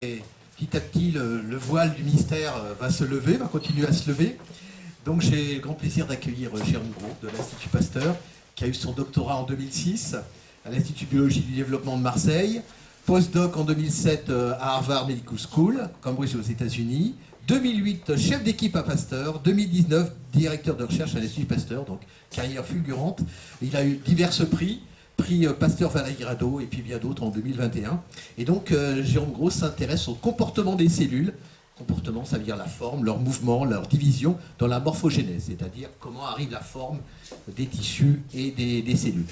Et petit à petit, le voile du mystère va se lever, va continuer à se lever. Donc j'ai le grand plaisir d'accueillir Jérôme Gros de l'Institut Pasteur, qui a eu son doctorat en 2006 à l'Institut de biologie du développement de Marseille, postdoc en 2007 à Harvard Medical School, Cambridge aux États-Unis, 2008 chef d'équipe à Pasteur, 2019 directeur de recherche à l'Institut Pasteur, donc carrière fulgurante. Il a eu divers prix Pasteur Valéry Grado et puis bien d'autres en 2021. Et donc Jérôme Gros s'intéresse au comportement des cellules. Comportement, ça veut dire la forme, leur mouvement, leur division dans la morphogénèse, c'est-à-dire comment arrive la forme des tissus et des cellules.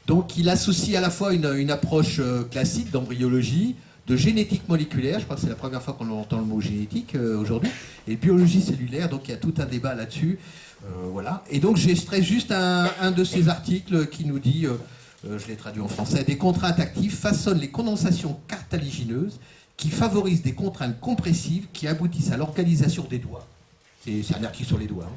Donc il associe à la fois une approche classique d'embryologie, de génétique moléculaire, je crois que c'est la première fois qu'on entend le mot génétique aujourd'hui, et biologie cellulaire, donc il y a tout un débat là-dessus. Voilà. Et donc j'extrais juste un de ces articles qui nous dit, je l'ai traduit en français, des contraintes actives façonnent les condensations cartilagineuses qui favorisent des contraintes compressives qui aboutissent à l'organisation des doigts. C'est un article sur les doigts.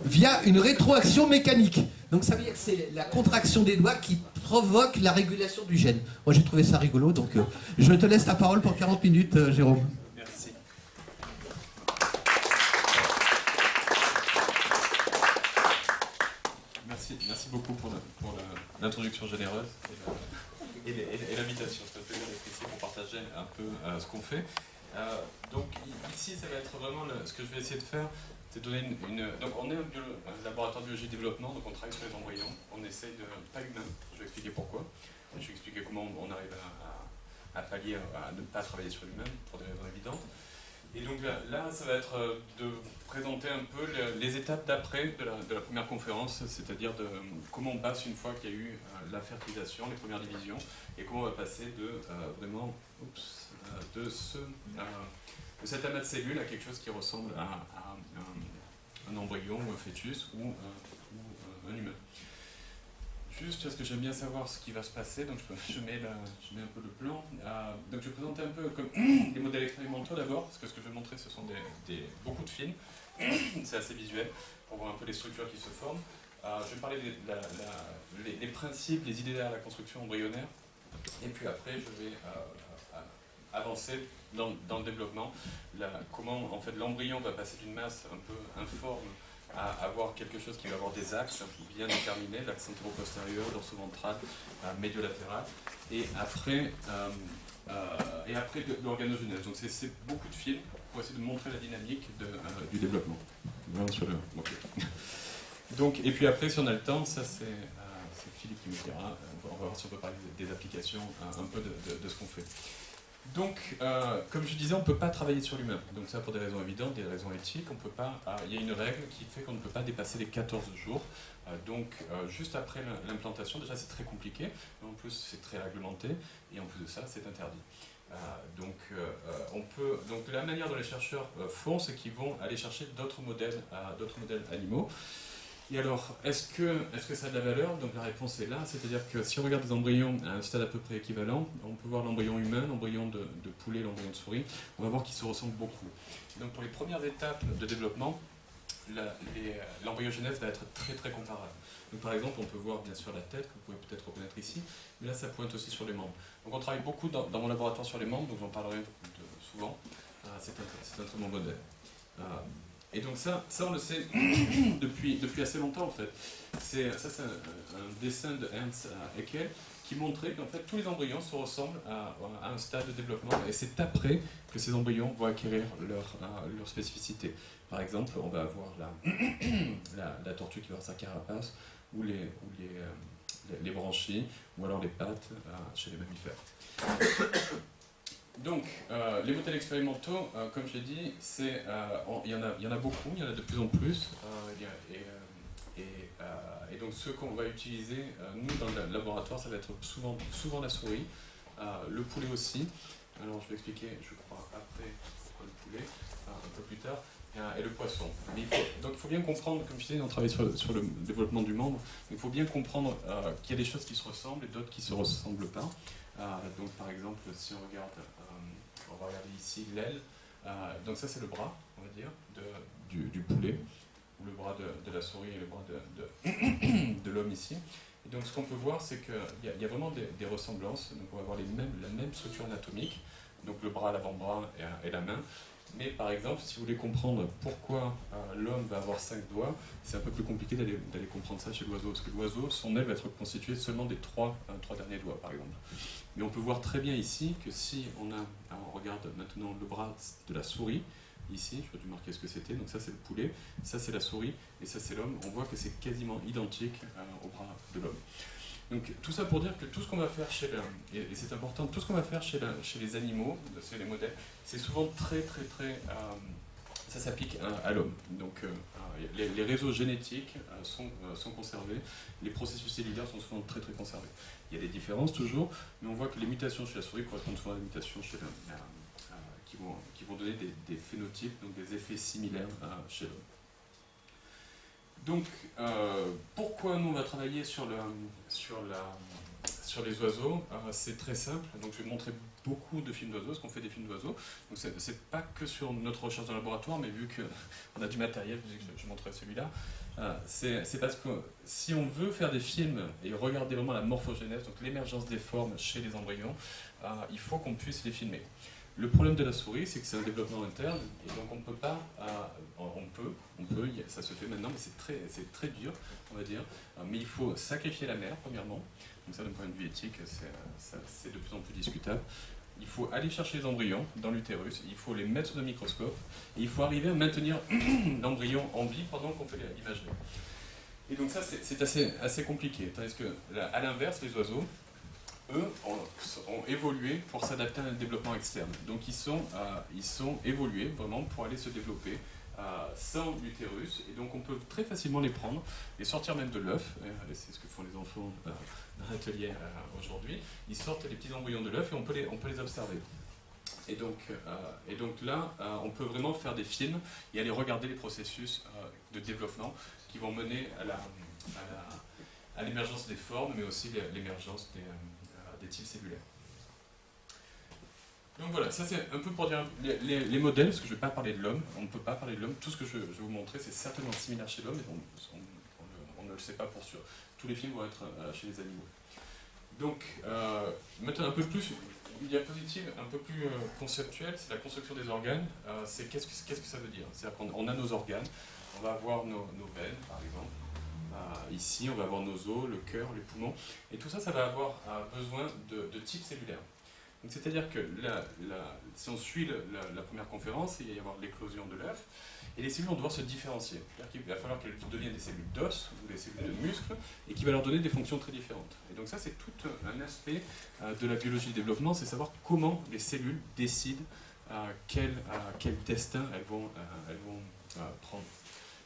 Via une rétroaction mécanique. Donc ça veut dire que c'est la contraction des doigts qui provoque la régulation du gène. Moi j'ai trouvé ça rigolo, donc je te laisse la parole pour 40 minutes, Jérôme. Merci. Merci beaucoup pour l'introduction généreuse et l'invitation. C'est un plaisir d'être ici pour partager un peu ce qu'on fait. Donc ici, ça va être vraiment ce que je vais essayer de faire, c'est donner donc on est un laboratoire de biologie de développement, donc on travaille sur les embryons. On essaye de pas humain. Je vais expliquer pourquoi. Je vais expliquer comment on arrive à pallier à ne pas travailler sur l'humain pour des raisons évidentes. Et donc là, ça va être de présenter un peu les étapes d'après de la première conférence, c'est-à-dire de comment on passe une fois qu'il y a eu la fertilisation, les premières divisions, et comment on va passer de vraiment de cet amas de cellules à quelque chose qui ressemble à un embryon ou un fœtus ou un humain. Juste parce que j'aime bien savoir ce qui va se passer, donc je mets un peu le plan. Donc je vais présenter un peu comme des modèles expérimentaux d'abord, parce que ce que je vais montrer ce sont beaucoup de films, c'est assez visuel, pour voir un peu les structures qui se forment. Je vais parler des principes, les idées derrière la construction embryonnaire, et puis après je vais avancer dans le développement, comment en fait l'embryon va passer d'une masse un peu informe à avoir quelque chose qui va avoir des axes bien déterminés, l'axe antéro-postérieur, dorso-ventral, médio-latéral, et après l'organogenèse. Donc c'est beaucoup de films pour essayer de montrer la dynamique du développement. Voilà sur le... Okay. Donc, et puis après, si on a le temps, ça c'est Philippe qui me dira, on va voir si on peut parler des applications, un peu de ce qu'on fait. Donc, comme je disais, on ne peut pas travailler sur l'humain. Donc ça, pour des raisons évidentes, des raisons éthiques, on peut pas. Il y a une règle qui fait qu'on ne peut pas dépasser les 14 jours. Donc, juste après l'implantation, déjà c'est très compliqué. En plus, c'est très réglementé. Et en plus de ça, c'est interdit. Donc la manière dont les chercheurs font, c'est qu'ils vont aller chercher d'autres modèles animaux. Et alors, est-ce que ça a de la valeur? Donc la réponse est là, c'est-à-dire que si on regarde des embryons à un stade à peu près équivalent, on peut voir l'embryon humain, l'embryon de poulet, l'embryon de souris, on va voir qu'ils se ressemblent beaucoup. Et donc pour les premières étapes de développement, l'embryogenèse va être très très comparable. Donc par exemple, on peut voir bien sûr la tête, que vous pouvez peut-être reconnaître ici, mais là ça pointe aussi sur les membres. Donc on travaille beaucoup dans mon laboratoire sur les membres, donc j'en parlerai souvent. C'est un très bon modèle. Et donc ça on le sait depuis assez longtemps en fait. C'est un dessin de Ernst Haeckel qui montrait qu'en fait tous les embryons se ressemblent à un stade de développement et c'est après que ces embryons vont acquérir leur spécificité. Par exemple, on va avoir la tortue qui va avoir sa carapace ou les branchies ou alors les pattes chez les mammifères. Donc, les modèles expérimentaux, comme je l'ai dit, il y en a beaucoup, il y en a de plus en plus. Et donc, ceux qu'on va utiliser, nous, dans le laboratoire, ça va être souvent la souris, le poulet aussi. Alors, je vais expliquer, je crois, après pourquoi le poulet, un peu plus tard, et le poisson. Donc, il faut bien comprendre, comme je disais, on travaille sur le développement du membre, il faut bien comprendre qu'il y a des choses qui se ressemblent et d'autres qui ne se ressemblent pas. Donc, par exemple, si on regarde... on va regarder ici l'aile. Donc ça c'est le bras, on va dire, du poulet, ou le bras de la souris et le bras de l'homme ici. Et donc ce qu'on peut voir c'est qu'il y a vraiment des ressemblances. Donc on va avoir la même structure anatomique. donc le bras, l'avant-bras et la main. Mais par exemple, si vous voulez comprendre pourquoi l'homme va avoir 5 doigts, c'est un peu plus compliqué d'aller comprendre ça chez l'oiseau, parce que l'oiseau, son aile va être constituée seulement des trois derniers doigts, par exemple. Mais on peut voir très bien ici que si on regarde maintenant le bras de la souris, ici, je peux dû marquer ce que c'était, donc ça c'est le poulet, ça c'est la souris, et ça c'est l'homme, on voit que c'est quasiment identique au bras de l'homme. Donc tout ça pour dire que tout ce qu'on va faire chez et c'est important, tout ce qu'on va faire chez les animaux, chez les modèles, c'est souvent très ça s'applique à l'homme. Donc les réseaux génétiques sont conservés, les processus cellulaires sont souvent très conservés. Il y a des différences toujours, mais on voit que les mutations chez la souris correspondent souvent à des mutations chez l'homme, qui vont donner des phénotypes, donc des effets similaires chez l'homme. Donc, pourquoi nous on va travailler sur les oiseaux? C'est très simple. Donc, je vais montrer beaucoup de films d'oiseaux, parce qu'on fait des films d'oiseaux. Donc, c'est pas que sur notre recherche de laboratoire, mais vu qu'on a du matériel, je montrerai celui-là. C'est parce que si on veut faire des films et regarder vraiment la morphogénèse, donc l'émergence des formes chez les embryons, il faut qu'on puisse les filmer. Le problème de la souris, c'est que c'est un développement interne, et donc on peut pas, ça se fait maintenant, mais c'est très dur, on va dire. Mais il faut sacrifier la mère, premièrement. Donc ça, d'un point de vue éthique, c'est de plus en plus discutable. Il faut aller chercher les embryons dans l'utérus, il faut les mettre sous un microscope, et il faut arriver à maintenir l'embryon en vie pendant qu'on fait l'imagerie. Et donc ça, c'est assez compliqué. Tandis que, à l'inverse, les oiseaux, eux, ont évolué pour s'adapter à un développement externe. Donc ils sont évolués vraiment pour aller se développer sans l'utérus, et donc on peut très facilement les prendre, les sortir même de l'œuf, c'est ce que font les enfants dans l'atelier aujourd'hui. Ils sortent les petits embryons de l'œuf et on peut les observer. Et donc là, on peut vraiment faire des films et aller regarder les processus de développement qui vont mener à l'émergence des formes, mais aussi l'émergence des types cellulaires. Donc voilà, ça c'est un peu pour dire les modèles, parce que je ne vais pas parler de l'homme, on ne peut pas parler de l'homme, tout ce que je vais vous montrer c'est certainement similaire chez l'homme, et on ne le sait pas pour sûr. Tous les films vont être chez les animaux. Donc, maintenant un peu plus, une diapositive un peu plus conceptuelle, c'est la construction des organes. C'est qu'est-ce que ça veut dire? C'est-à-dire qu'on a nos organes, on va avoir nos veines par exemple, ici on va avoir nos os, le cœur, les poumons, et tout ça, ça va avoir besoin de types cellulaires. C'est-à-dire que si on suit la première conférence, il va y avoir l'éclosion de l'œuf, et les cellules vont devoir se différencier. C'est-à-dire qu'il va falloir qu'elles deviennent des cellules d'os ou des cellules de muscles, et qui va leur donner des fonctions très différentes. Et donc ça, c'est tout un aspect de la biologie du développement, c'est savoir comment les cellules décident quel destin elles vont prendre.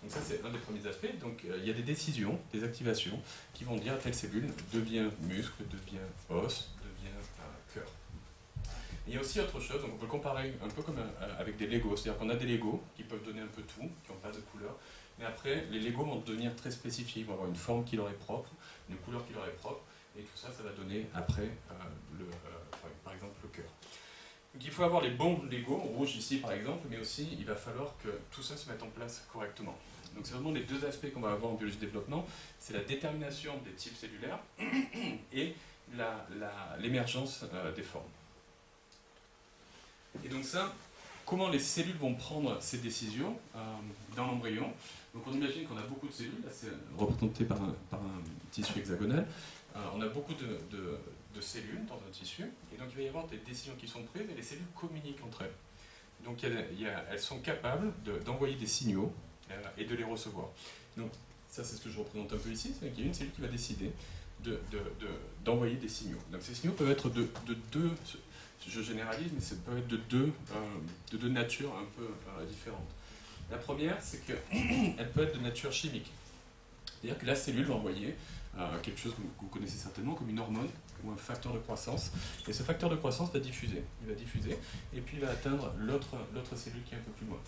Donc ça, c'est un des premiers aspects. Donc il y a des décisions, des activations, qui vont dire telle cellule devient muscle, devient os, devient cœur. Et il y a aussi autre chose, donc on peut le comparer un peu comme avec des Legos, c'est-à-dire qu'on a des Legos qui peuvent donner un peu tout, qui n'ont pas de couleur, mais après les Legos vont devenir très spécifiques, ils vont avoir une forme qui leur est propre, une couleur qui leur est propre, et tout ça, ça va donner après, par exemple, le cœur. Donc il faut avoir les bons Legos, rouge ici par exemple, mais aussi il va falloir que tout ça se mette en place correctement. Donc c'est vraiment les deux aspects qu'on va avoir en biologie de développement, c'est la détermination des types cellulaires et l'émergence des formes. Et donc ça, comment les cellules vont prendre ces décisions dans l'embryon? Donc on imagine qu'on a beaucoup de cellules, là c'est représenté par un tissu hexagonal. On a beaucoup de cellules dans un tissu, et donc il va y avoir des décisions qui sont prises, et les cellules communiquent entre elles. Donc elles sont capables d'envoyer des signaux et de les recevoir. Donc ça c'est ce que je représente un peu ici, c'est qu'il y a une cellule qui va décider d'envoyer des signaux. Donc ces signaux peuvent être de deux... Je généralise, mais ça peut être de deux natures un peu différentes. La première, c'est qu'elle peut être de nature chimique. C'est-à-dire que la cellule va envoyer quelque chose que vous connaissez certainement comme une hormone ou un facteur de croissance. Et ce facteur de croissance va diffuser. Il va diffuser et puis il va atteindre l'autre cellule qui est un peu plus loin.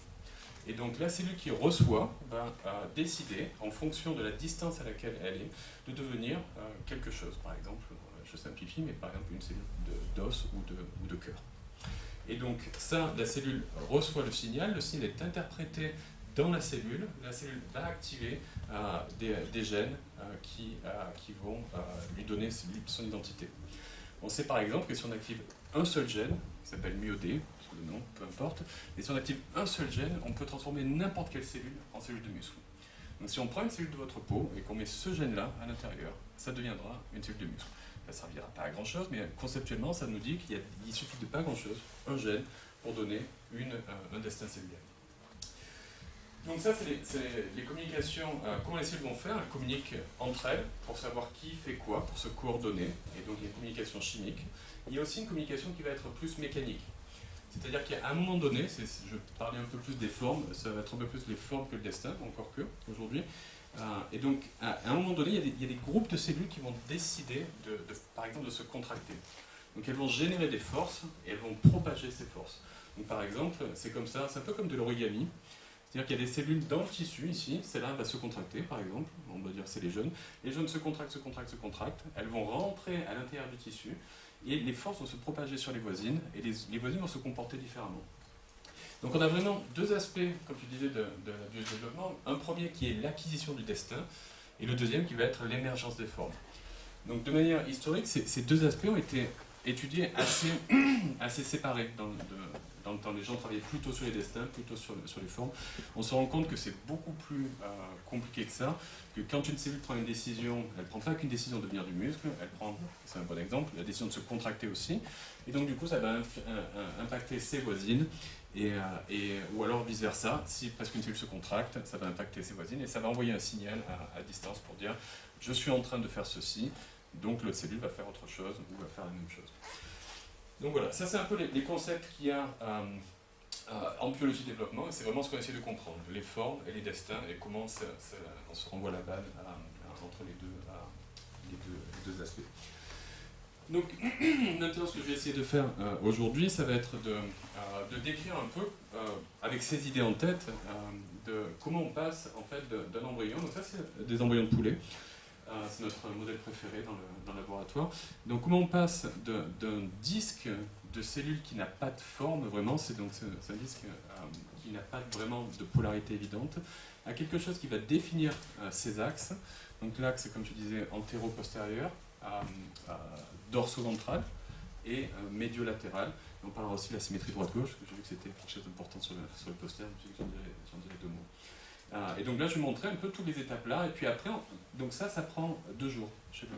Et donc la cellule qui reçoit va décider, en fonction de la distance à laquelle elle est, de devenir quelque chose. Par exemple, je simplifie, mais par exemple une cellule d'os ou de cœur. Et donc ça, la cellule reçoit le signal est interprété dans la cellule va activer des gènes qui vont lui donner son identité. On sait par exemple que si on active un seul gène, qui s'appelle MyoD, c'est le nom, peu importe, et si on active un seul gène, on peut transformer n'importe quelle cellule en cellule de muscle. Donc si on prend une cellule de votre peau et qu'on met ce gène-là à l'intérieur, ça deviendra une cellule de muscle. Ça ne servira pas à grand-chose, mais conceptuellement, ça nous dit qu'il suffit de pas grand-chose, un gène, pour donner un destin cellulaire. Donc ça, c'est les communications, comment les cellules vont faire. Elles communiquent entre elles pour savoir qui fait quoi, pour se coordonner. Et donc il y a une communication chimique. Il y a aussi une communication qui va être plus mécanique. C'est-à-dire qu'à un moment donné, je parlais un peu plus des formes, ça va être un peu plus les formes que le destin, encore que aujourd'hui. Et donc à un moment donné, il y a des groupes de cellules qui vont décider, par exemple, de se contracter. Donc elles vont générer des forces et elles vont propager ces forces. Donc par exemple, c'est comme ça, c'est un peu comme de l'origami. C'est-à-dire qu'il y a des cellules dans le tissu, ici, celle-là va se contracter, par exemple, on va dire c'est les jeunes. Les jeunes se contractent, se contractent, se contractent, elles vont rentrer à l'intérieur du tissu, et les forces vont se propager sur les voisines, et les voisines vont se comporter différemment. Donc on a vraiment deux aspects, comme tu disais, du développement. Un premier qui est l'acquisition du destin, et le deuxième qui va être l'émergence des formes. Donc de manière historique, ces deux aspects ont été étudiés assez séparés dans le temps. Les gens travaillaient plutôt sur les destins, plutôt sur les formes. On se rend compte que c'est beaucoup plus compliqué que ça, que quand une cellule prend une décision, elle ne prend pas qu'une décision de devenir du muscle, elle prend, c'est un bon exemple, la décision de se contracter aussi, et donc du coup ça va impacter ses voisines, ou alors vice versa, si parce qu'une cellule se contracte, ça va impacter ses voisines, et ça va envoyer un signal à distance pour dire « je suis en train de faire ceci », donc l'autre cellule va faire autre chose, ou va faire la même chose. Donc voilà, ça c'est un peu les concepts qu'il y a en biologie développement, et c'est vraiment ce qu'on essaie de comprendre, les formes et les destins, et comment on se renvoie la balle entre les deux aspects. Donc maintenant ce que je vais essayer de faire aujourd'hui, ça va être de décrire un peu, avec ces idées en tête, de comment on passe en fait d'un embryon, donc ça c'est des embryons de poulet. C'est notre modèle préféré dans le laboratoire. Donc comment on passe d'un disque de cellules qui n'a pas de forme vraiment, c'est un disque qui n'a pas vraiment de polarité évidente, à quelque chose qui va définir ses axes. Donc l'axe, comme tu disais, antéro-postérieur, dorso-ventral et médio-latéral. On parlera aussi de la symétrie droite-gauche, parce que j'ai vu que c'était quelque chose d'important sur le poster, j'en dirai deux mots. Et donc là, je vais montrer un peu toutes les étapes là, et puis après, donc ça prend 2 jours chez le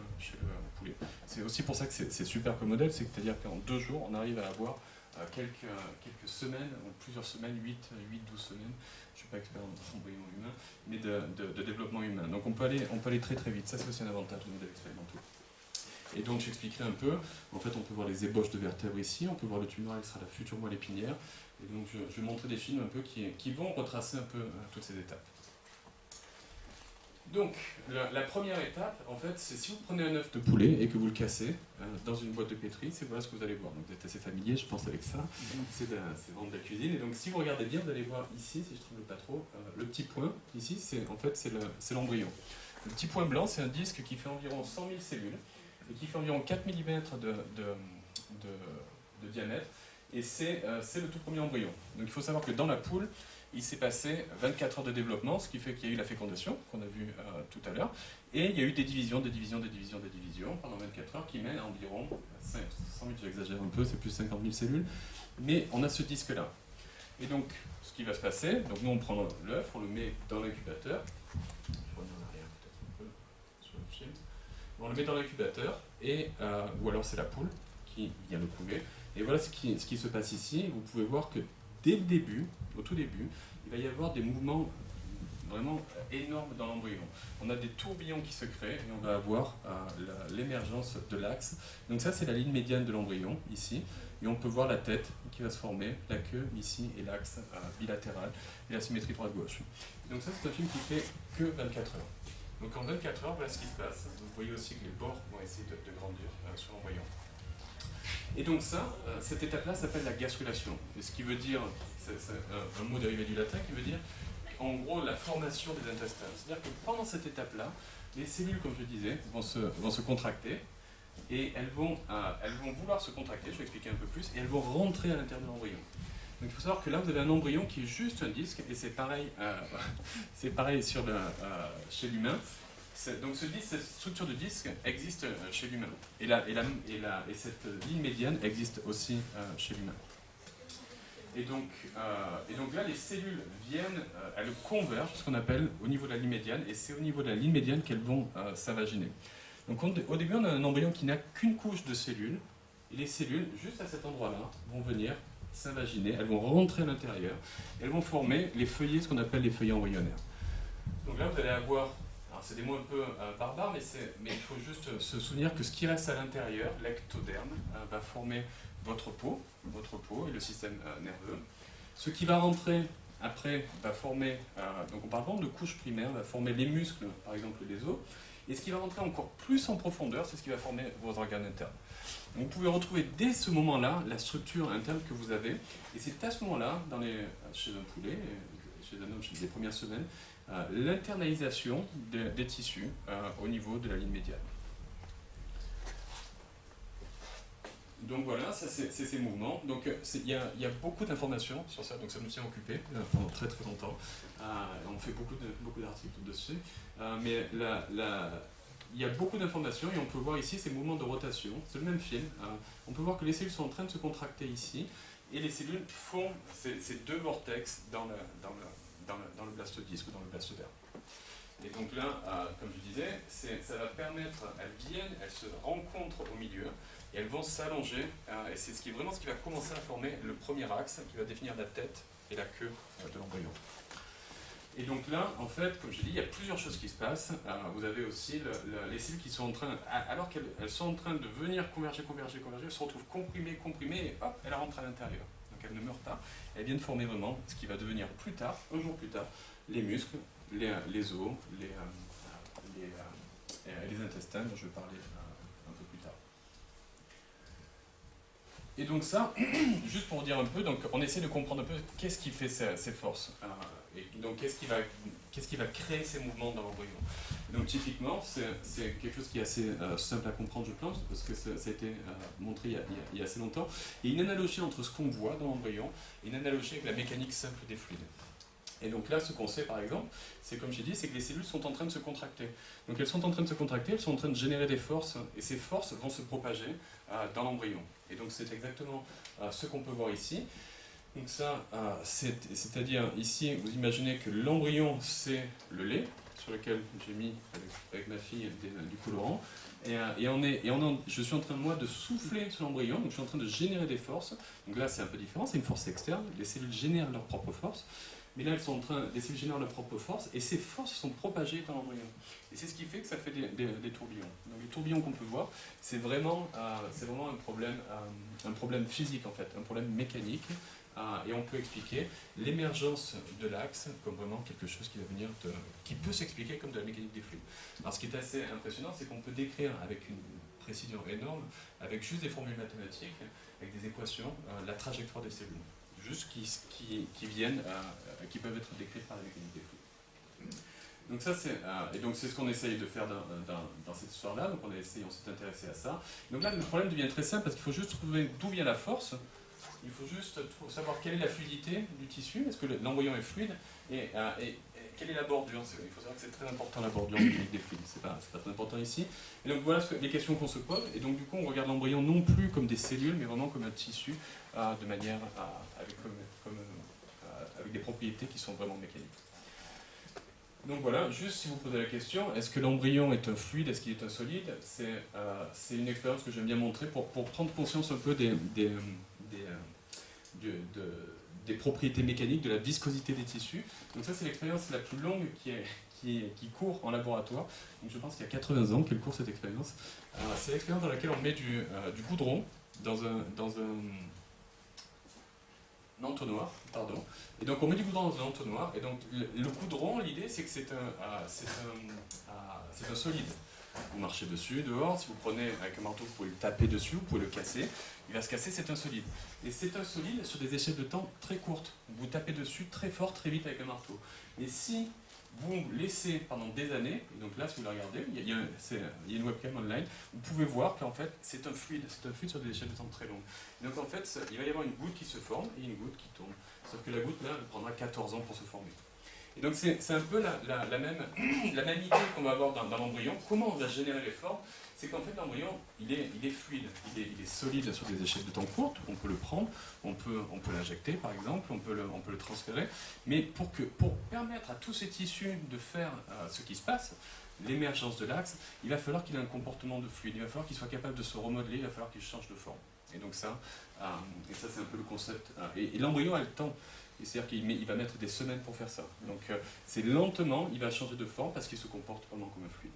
poulet. C'est aussi pour ça que c'est super comme modèle, c'est-à-dire qu'en 2 jours, on arrive à avoir quelques semaines, ou plusieurs semaines, 8-12 semaines, je ne suis pas expert en embryon humain, mais de développement humain. Donc on peut aller très très vite, ça c'est aussi un avantage de modèles expérimentaux. Et donc j'expliquerai un peu, en fait on peut voir les ébauches de vertèbres ici, on peut voir le tumoral qui sera la future moelle épinière, et donc je vais montrer des films un peu qui vont retracer un peu toutes ces étapes. Donc la première étape, en fait, c'est si vous prenez un œuf de poulet et que vous le cassez dans une boîte de pétri, c'est voilà ce que vous allez voir. Donc vous êtes assez familier, je pense, avec ça, c'est vraiment de la cuisine. Et donc si vous regardez bien, vous allez voir ici, si je ne tremble pas trop, le petit point, ici, c'est l'embryon. Le petit point blanc, c'est un disque qui fait environ 100 000 cellules, et qui fait environ 4 mm de diamètre, et c'est le tout premier embryon. Donc il faut savoir que dans la poule, il s'est passé 24 heures de développement, ce qui fait qu'il y a eu la fécondation, qu'on a vu tout à l'heure, et il y a eu des divisions pendant 24 heures, qui mènent à environ 100 000, j'exagère un peu, c'est plus 50 000 cellules, mais on a ce disque-là. Et donc, ce qui va se passer, donc nous on prend l'œuf, on le met dans l'incubateur, on le met dans l'incubateur, ou alors c'est la poule qui vient le couver. Et voilà ce qui se passe ici. Vous pouvez voir que dès le début, au tout début, il va y avoir des mouvements vraiment énormes dans l'embryon. On a des tourbillons qui se créent et on va avoir l'émergence de l'axe. Donc ça c'est la ligne médiane de l'embryon, ici. Et on peut voir la tête qui va se former, la queue ici et l'axe bilatéral et la symétrie droite-gauche. Donc ça c'est un film qui fait que 24 heures. Donc en 24 heures, voilà ce qui se passe. Vous voyez aussi que les bords vont essayer de grandir sur l'embryon. Et donc cette étape-là s'appelle la gastrulation. Et ce qui veut dire, c'est un mot dérivé du latin qui veut dire, en gros, la formation des intestins. C'est-à-dire que pendant cette étape-là, les cellules, comme je disais, vont se contracter, et elles vont vouloir se contracter, je vais expliquer un peu plus, et elles vont rentrer à l'intérieur de l'embryon. Donc il faut savoir que là, vous avez un embryon qui est juste un disque, et c'est pareil, chez l'humain. Donc cette structure de disque existe chez l'humain. Et cette ligne médiane existe aussi chez l'humain. Et donc là, les cellules viennent, elles convergent, ce qu'on appelle au niveau de la ligne médiane, et c'est au niveau de la ligne médiane qu'elles vont s'invaginer. Donc au début, on a un embryon qui n'a qu'une couche de cellules, et les cellules, juste à cet endroit-là, vont venir s'invaginer, elles vont rentrer à l'intérieur, elles vont former les feuillets, ce qu'on appelle les feuillets embryonnaires. Donc là, vous allez avoir, alors c'est des mots un peu barbares, mais il faut juste se souvenir que ce qui reste à l'intérieur, l'ectoderme, va former votre peau et le système nerveux. Ce qui va rentrer après va former, donc on parle vraiment de couche primaire, va former les muscles, par exemple les os, et ce qui va rentrer encore plus en profondeur, c'est ce qui va former vos organes internes. Donc vous pouvez retrouver dès ce moment-là la structure interne que vous avez, et c'est à ce moment-là, chez un poulet, chez un homme, chez les premières semaines, l'internalisation des tissus au niveau de la ligne médiane. Donc voilà, ça c'est ces mouvements. Donc il y a beaucoup d'informations sur ça, donc ça nous tient occupés pendant très très longtemps. On fait beaucoup d'articles dessus, mais il y a beaucoup d'informations et on peut voir ici ces mouvements de rotation. C'est le même film. On peut voir que les cellules sont en train de se contracter ici et les cellules font ces deux vortex dans le blastodisque ou dans le blastoderme. Et donc là, comme je disais, ça va permettre, elles se rencontrent au milieu et elles vont s'allonger, et c'est vraiment ce qui va commencer à former le premier axe qui va définir la tête et la queue de l'embryon. Et donc là, en fait, comme je dis, il y a plusieurs choses qui se passent. Vous avez aussi les cellules qui sont en train, alors qu'elles sont en train de venir converger, elles se retrouvent comprimées, et hop, elles rentrent à l'intérieur. Donc elles ne meurent pas, elles viennent former vraiment ce qui va devenir plus tard, un jour plus tard, les muscles, les os, les intestins, dont je vais parler un peu plus tard. Et donc ça, juste pour dire un peu, donc on essaie de comprendre un peu qu'est-ce qui fait ces forces. Et donc qu'est-ce qui va créer ces mouvements dans l'embryon. Donc typiquement, c'est quelque chose qui est assez simple à comprendre, je pense, parce que ça a été montré il y a assez longtemps. Il y a une analogie entre ce qu'on voit dans l'embryon et une analogie avec la mécanique simple des fluides. Et donc là, ce qu'on sait par exemple, c'est comme j'ai dit, c'est que les cellules sont en train de se contracter. Donc elles sont en train de se contracter, elles sont en train de générer des forces, et ces forces vont se propager dans l'embryon. Et donc c'est exactement ce qu'on peut voir ici. Donc ça, c'est-à-dire ici, vous imaginez que l'embryon, c'est le lait, sur lequel j'ai mis avec ma fille du colorant. Je suis en train, moi, de souffler sur l'embryon, donc je suis en train de générer des forces. Donc là, c'est un peu différent, c'est une force externe. Les cellules génèrent leurs propres forces. Mais là, les cellules génèrent leurs propres forces, et ces forces sont propagées dans l'embryon. Et c'est ce qui fait que ça fait des tourbillons. Donc les tourbillons qu'on peut voir, c'est vraiment un problème physique, en fait, un problème mécanique. Et on peut expliquer l'émergence de l'axe comme vraiment quelque chose qui peut s'expliquer comme de la mécanique des fluides. Alors ce qui est assez impressionnant, c'est qu'on peut décrire avec une précision énorme, avec juste des formules mathématiques, avec des équations, la trajectoire des cellules, juste qui peuvent être décrites par la mécanique des fluides. Donc ça, c'est ce qu'on essaye de faire dans cette histoire-là. Donc on s'est intéressé à ça. Donc là, le problème devient très simple parce qu'il faut juste trouver d'où vient la force. Il faut juste savoir quelle est la fluidité du tissu, est-ce que l'embryon est fluide, et quelle est la bordure. Il faut savoir que c'est très important la bordure des fluides, c'est pas très important ici. Et donc voilà les questions qu'on se pose, et donc du coup on regarde l'embryon non plus comme des cellules, mais vraiment comme un tissu, de manière avec des propriétés qui sont vraiment mécaniques. Donc voilà, juste si vous posez la question, est-ce que l'embryon est un fluide, est-ce qu'il est un solide, c'est une expérience que j'aime bien montrer pour prendre conscience un peu des propriétés mécaniques, de la viscosité des tissus. Donc ça, c'est l'expérience la plus longue qui court en laboratoire. Donc je pense qu'il y a 80 ans qu'elle court cette expérience. C'est l'expérience dans laquelle on met du goudron dans un entonnoir, pardon. Et donc on met du goudron dans un entonnoir, et donc le goudron, l'idée c'est que c'est un solide. Vous marchez dessus, dehors, si vous prenez avec un marteau, vous pouvez le taper dessus, vous pouvez le casser, il va se casser, c'est un solide. Et c'est un solide sur des échelles de temps très courtes. Vous tapez dessus très fort, très vite avec un marteau. Mais si vous laissez pendant des années, et donc là si vous le regardez, il y a une webcam online, vous pouvez voir qu'en fait c'est un fluide sur des échelles de temps très longues. Et donc en fait, il va y avoir une goutte qui se forme et une goutte qui tourne. Sauf que la goutte là, elle prendra 14 ans pour se former. Et donc c'est un peu la même idée qu'on va avoir dans l'embryon. Comment on va générer les formes? C'est qu'en fait l'embryon, il est fluide, il est solide sur des échelles de temps courtes, on peut le prendre, on peut l'injecter par exemple, on peut le transférer, mais pour permettre à tous ces tissus de faire ce qui se passe, l'émergence de l'axe, il va falloir qu'il ait un comportement de fluide, il va falloir qu'il soit capable de se remodeler, il va falloir qu'il change de forme. Et donc ça c'est un peu le concept. Et l'embryon a le temps. C'est-à-dire qu'il va mettre des semaines pour faire ça. Donc c'est lentement, il va changer de forme parce qu'il se comporte vraiment comme un fluide.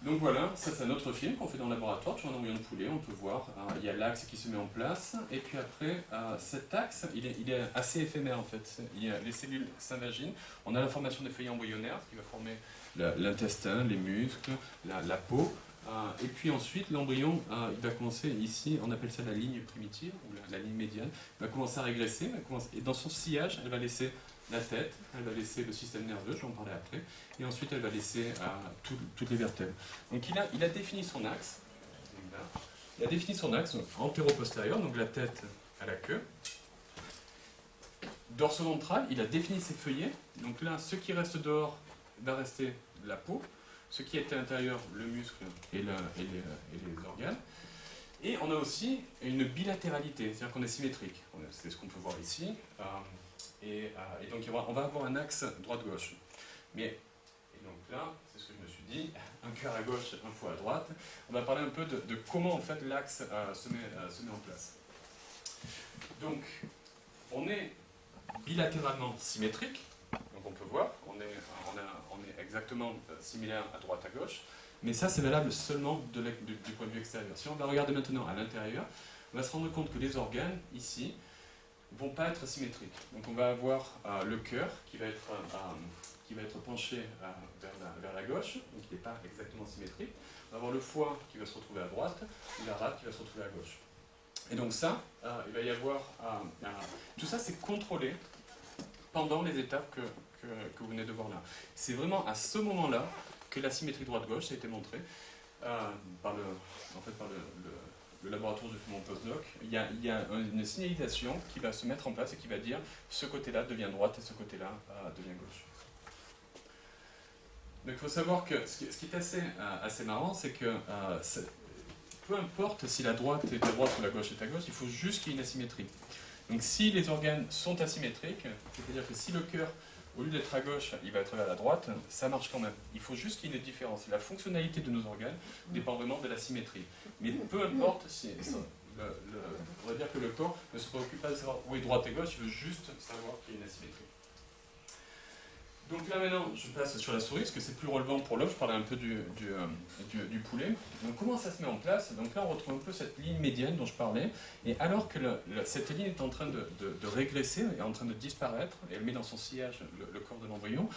Donc voilà, ça c'est un autre film qu'on fait dans le laboratoire, sur un embryon de poulet, on peut voir, il y a l'axe qui se met en place, et puis après, cet axe, il est assez éphémère en fait. Les cellules s'invaginent, on a la formation des feuilles embryonnaires, qui va former l'intestin, les muscles, la peau, et puis ensuite l'embryon, il va commencer ici, on appelle ça la ligne primitive, ou la ligne médiane, il va commencer à régresser, et dans son sillage, elle va laisser la tête, elle va laisser le système nerveux, je vais en parler après, et ensuite elle va laisser toutes les vertèbres. Donc il a défini son axe, il a défini son axe antéro-postérieur, donc la tête à la queue. Dorso-ventral, il a défini ses feuillets, donc là, ce qui reste dehors va rester la peau, ce qui est à l'intérieur, le muscle et les organes. Et on a aussi une bilatéralité, c'est-à-dire qu'on est symétrique, c'est ce qu'on peut voir ici. Et donc on va avoir un axe droite-gauche. Et donc là, c'est ce que je me suis dit, un cœur à gauche, un foie à droite. On va parler un peu de comment en fait l'axe se met en place. Donc, on est bilatéralement symétrique, donc on peut voir, on est exactement similaire à droite à gauche, mais ça c'est valable seulement du point de vue extérieur. Si on va regarder maintenant à l'intérieur, on va se rendre compte que les organes, ici, vont pas être symétriques. Donc on va avoir le cœur qui va être penché vers la gauche, donc il n'est pas exactement symétrique. On va avoir le foie qui va se retrouver à droite, et la rate qui va se retrouver à gauche. Et donc ça, il va y avoir... tout ça c'est contrôlé pendant les étapes que vous venez de voir là. C'est vraiment à ce moment-là que la symétrie droite-gauche a été montrée par le laboratoire de mon postdoc. Il y a une signalisation qui va se mettre en place et qui va dire ce côté-là devient droite et ce côté-là devient gauche. Donc il faut savoir que ce qui est assez marrant, c'est que peu importe si la droite est à droite ou la gauche est à gauche, il faut juste qu'il y ait une asymétrie. Donc si les organes sont asymétriques, c'est-à-dire que si le cœur, au lieu d'être à gauche, il va être vers la droite, ça marche quand même. Il faut juste qu'il y ait une différence. La fonctionnalité de nos organes dépend vraiment de la symétrie. Mais peu importe si... on va dire que le corps ne se préoccupe pas de savoir où est droite et gauche, il veut juste savoir qu'il y a une asymétrie. Donc là maintenant, je passe sur la souris, parce que c'est plus relevant pour l'homme, je parlais un peu du poulet. Donc comment ça se met en place? Donc là on retrouve un peu cette ligne médiane dont je parlais, et alors que cette ligne est en train de régresser, est en train de disparaître, et elle met dans son sillage le corps de l'embryon,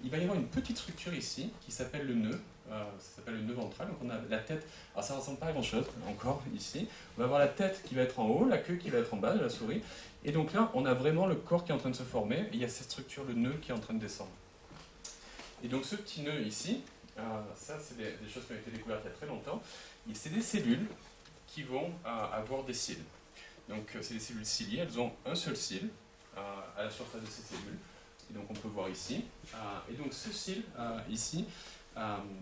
il va y avoir une petite structure ici qui s'appelle le nœud, ça s'appelle le nœud ventral, donc on a la tête, alors ça ne ressemble pas à grand chose encore ici, on va avoir la tête qui va être en haut, la queue qui va être en bas de la souris, et donc là on a vraiment le corps qui est en train de se former, et il y a cette structure, le nœud qui est en train de descendre. Et donc ce petit nœud ici, ça c'est des choses qui ont été découvertes il y a très longtemps, et c'est des cellules qui vont avoir des cils. Donc c'est des cellules ciliées, elles ont un seul cil à la surface de ces cellules, et donc on peut voir ici. Et donc ce cil ici,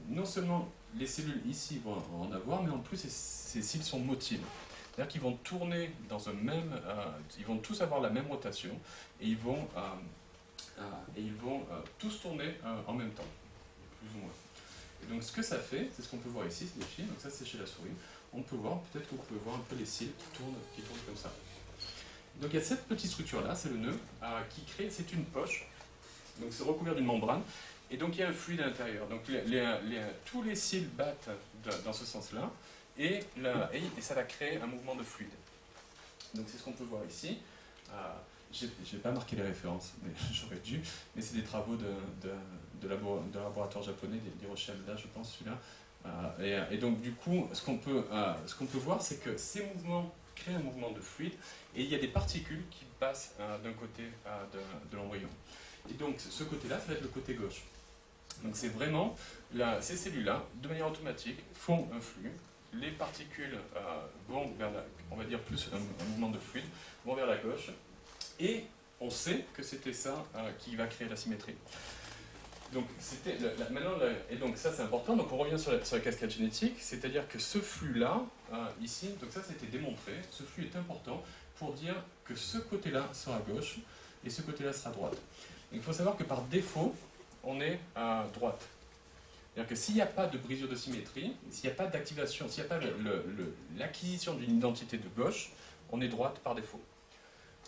non seulement les cellules ici vont en avoir, mais en plus ces cils sont motiles. C'est-à-dire qu'ils vont tourner dans un même... ils vont tous avoir la même rotation, et ils vont tous tourner en même temps, plus ou moins. Et donc ce que ça fait, c'est ce qu'on peut voir ici, c'est des fils, donc ça c'est chez la souris. On peut voir, peut-être que vous pouvez voir un peu les cils qui tournent comme ça. Donc il y a cette petite structure-là, c'est le nœud, qui crée, c'est une poche, donc c'est recouvert d'une membrane, et donc il y a un fluide à l'intérieur. Donc tous les cils battent dans ce sens-là, et ça va créer un mouvement de fluide. Donc c'est ce qu'on peut voir ici. Je n'ai pas marqué les références, mais j'aurais dû, mais c'est des travaux de laboratoire japonais, d'Hiroshi Hamada, je pense, celui-là. Et donc du coup, ce qu'on peut voir, c'est que ces mouvements créent un mouvement de fluide, et il y a des particules qui passent d'un côté de l'embryon. Et donc ce côté-là, ça va être le côté gauche. Donc c'est vraiment, ces cellules-là, de manière automatique, font un flux. Les particules vont vers on va dire plus un mouvement de fluide, vont vers la gauche, et on sait que c'était ça qui va créer la symétrie. Donc, et donc ça c'est important, donc on revient sur la cascade génétique, c'est-à-dire que ce flux-là, ici, donc ça c'était démontré, ce flux est important pour dire que ce côté-là sera gauche et ce côté-là sera droite. Donc, il faut savoir que par défaut, on est à droite. C'est-à-dire que s'il n'y a pas de brisure de symétrie, s'il n'y a pas d'activation, s'il n'y a pas l'acquisition d'une identité de gauche, on est droite par défaut.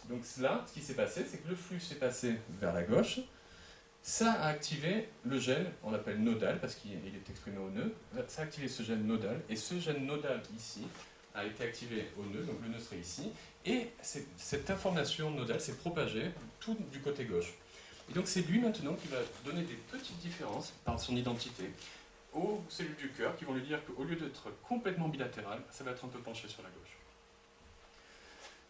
Donc là, ce qui s'est passé, c'est que le flux s'est passé vers la gauche. Ça a activé le gène, on l'appelle nodal, parce qu'il est exprimé au nœud. Ça a activé ce gène nodal, et ce gène nodal ici a été activé au nœud, donc le nœud serait ici. Et cette information nodale s'est propagée tout du côté gauche. Et donc c'est lui maintenant qui va donner des petites différences par son identité aux cellules du cœur qui vont lui dire qu'au lieu d'être complètement bilatéral, ça va être un peu penché sur la gauche.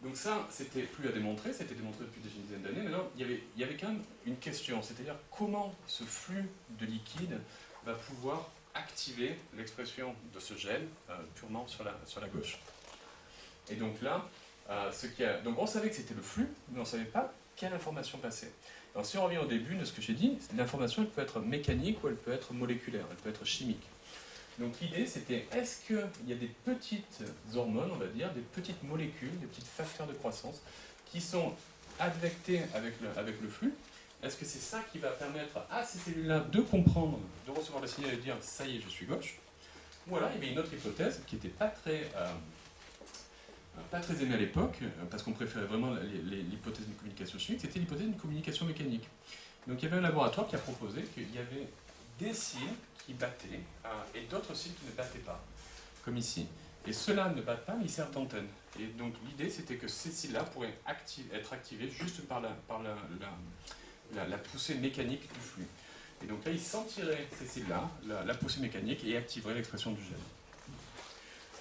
Donc ça, c'était plus à démontrer, c'était démontré depuis déjà une dizaine d'années. Maintenant, il y avait quand même une question, c'est-à-dire comment ce flux de liquide va pouvoir activer l'expression de ce gène purement sur la gauche. Et donc là, donc on savait que c'était le flux, mais on ne savait pas quelle information passait. Alors si on revient au début de ce que j'ai dit, l'information elle peut être mécanique ou elle peut être moléculaire, elle peut être chimique. Donc l'idée c'était, est-ce qu'il y a des petites hormones, on va dire, des petites molécules, des petits facteurs de croissance qui sont advectés avec le flux? Est-ce que c'est ça qui va permettre à ces cellules-là de comprendre, de recevoir le signal et de dire « ça y est, je suis gauche » Ou alors il y avait une autre hypothèse qui n'était pas très aimée à l'époque, parce qu'on préférait vraiment l'hypothèse d'une communication chimique, c'était l'hypothèse d'une communication mécanique. Donc il y avait un laboratoire qui a proposé qu'il y avait des cils qui battaient et d'autres cils qui ne battaient pas, comme ici. Et ceux-là ne battent pas, mais ils servent d'antenne. Et donc l'idée c'était que ces cils-là pourraient être activés juste par la poussée mécanique du flux. Et donc là, ils sentiraient ces cils-là, la poussée mécanique, et activeraient l'expression du gène.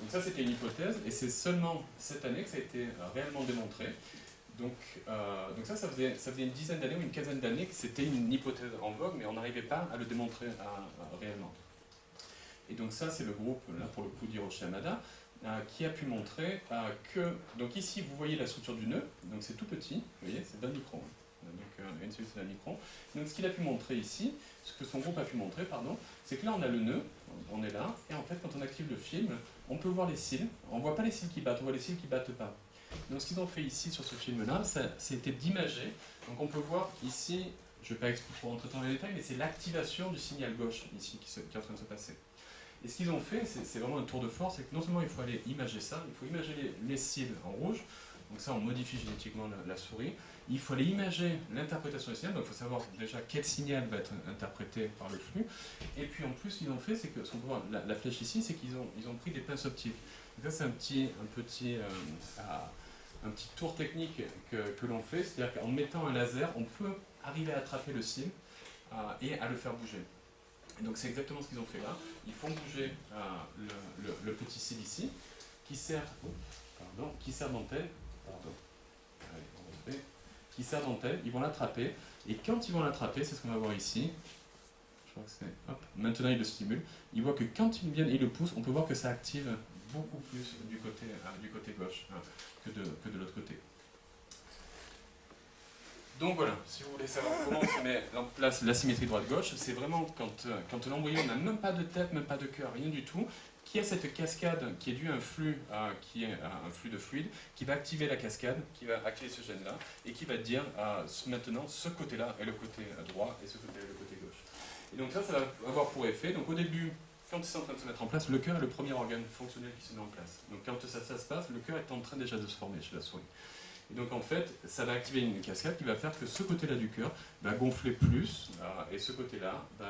Donc ça, c'était une hypothèse, et c'est seulement cette année que ça a été réellement démontré. Donc ça faisait une dizaine d'années ou une quinzaine d'années que c'était une hypothèse en vogue, mais on n'arrivait pas à le démontrer réellement. Et donc ça, c'est le groupe, là pour le coup d'Hiroshi Hamada, qui a pu montrer que... Donc ici, vous voyez la structure du nœud, donc c'est tout petit, vous voyez, c'est d'un micron. Donc une cellule, c'est d'un micron. Donc ce qu'il a pu montrer ici, ce que son groupe a pu montrer, pardon, c'est que là, on a le nœud, on est là, et en fait, quand on active le film, on peut voir les cils. On ne voit pas les cils qui battent, on voit les cils qui ne battent pas. Donc ce qu'ils ont fait ici sur ce film-là, c'était d'imager. Donc on peut voir ici, je ne vais pas expliquer pour rentrer dans les détails, mais c'est l'activation du signal gauche ici qui est en train de se passer. Et ce qu'ils ont fait, c'est vraiment un tour de force, c'est que non seulement il faut aller imager ça, il faut imager les cils en rouge, donc ça on modifie génétiquement la souris, il faut aller imager l'interprétation du signal, donc il faut savoir déjà quel signal va être interprété par le flux, et puis en plus ce qu'ils ont fait, c'est que, ce qu'on peut voir, la flèche ici, c'est qu'ils ont pris des pinces optiques. Donc ça c'est un petit tour technique que l'on fait, c'est-à-dire qu'en mettant un laser, on peut arriver à attraper le cil et à le faire bouger. Et donc c'est exactement ce qu'ils ont fait là. Ils font bouger le petit cil ici, qui sert d'antenne. Qui sert d'antenne, ils vont l'attraper, et quand ils vont l'attraper, c'est ce qu'on va voir ici. Je crois que c'est. Hop, maintenant ils le stimulent. Ils voient que quand ils viennent et ils le poussent, on peut voir que ça active beaucoup plus du côté gauche que de l'autre côté. Donc voilà, si vous voulez savoir comment se met en place la symétrie droite-gauche, c'est vraiment quand l'embryon n'a même pas de tête, même pas de cœur, rien du tout, qui a cette cascade qui est due à un flux qui est un flux de fluide, qui va activer la cascade, qui va activer ce gène-là, et qui va dire maintenant ce côté-là est le côté droit et ce côté-là est le côté gauche. Et donc ça va avoir pour effet, donc au début, quand c'est en train de se mettre en place, le cœur est le premier organe fonctionnel qui se met en place. Donc quand ça se passe, le cœur est en train déjà de se former chez la souris. Et donc en fait, ça va activer une cascade qui va faire que ce côté-là du cœur va gonfler plus et ce côté-là va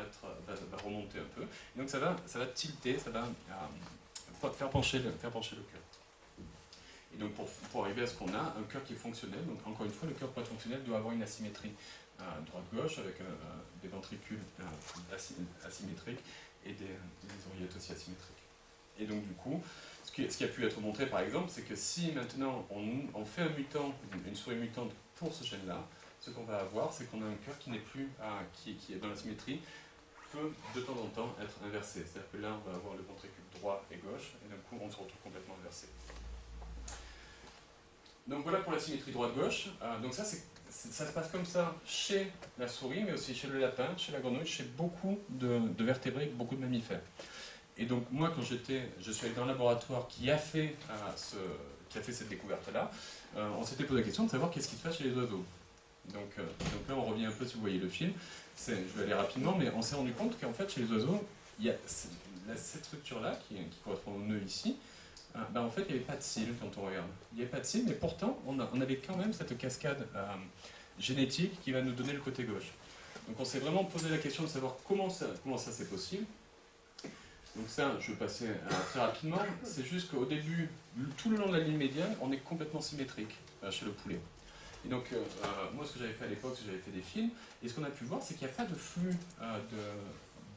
remonter un peu. Et donc ça va tilter, ça va faire pencher le cœur. Et donc pour arriver à ce qu'on a, un cœur qui est fonctionnel, donc encore une fois, le cœur pour être fonctionnel doit avoir une asymétrie droite-gauche avec des ventricules asymétriques et des oreillettes aussi asymétriques. Et donc du coup, ce qui a pu être montré par exemple, c'est que si maintenant on fait un mutant, une souris mutante pour ce gène-là, ce qu'on va avoir, c'est qu'on a un cœur qui n'est plus, qui est dans la symétrie, peut de temps en temps être inversé. C'est-à-dire que là, on va avoir le ventricule droit et gauche, et d'un coup, on se retrouve complètement inversé. Donc voilà pour la symétrie droite-gauche. Donc ça se passe comme ça chez la souris, mais aussi chez le lapin, chez la grenouille, chez beaucoup de vertébrés, beaucoup de mammifères. Et donc moi, quand je suis allé dans un laboratoire qui a fait cette découverte-là, on s'était posé la question de savoir qu'est-ce qui se passe chez les oiseaux. Donc là, on revient un peu, si vous voyez le film, je vais aller rapidement, mais on s'est rendu compte qu'en fait, chez les oiseaux, il y a cette structure-là, qui correspond au nœud ici, en fait, il n'y avait pas de cils quand on regarde. Il n'y avait pas de cils, mais pourtant, on avait quand même cette cascade génétique qui va nous donner le côté gauche. Donc on s'est vraiment posé la question de savoir comment ça c'est possible. Donc ça, je vais passer très rapidement. C'est juste qu'au début, tout le long de la ligne médiane, on est complètement symétrique chez le poulet. Et donc, moi, ce que j'avais fait à l'époque, c'est que j'avais fait des films, et ce qu'on a pu voir, c'est qu'il n'y a pas de flux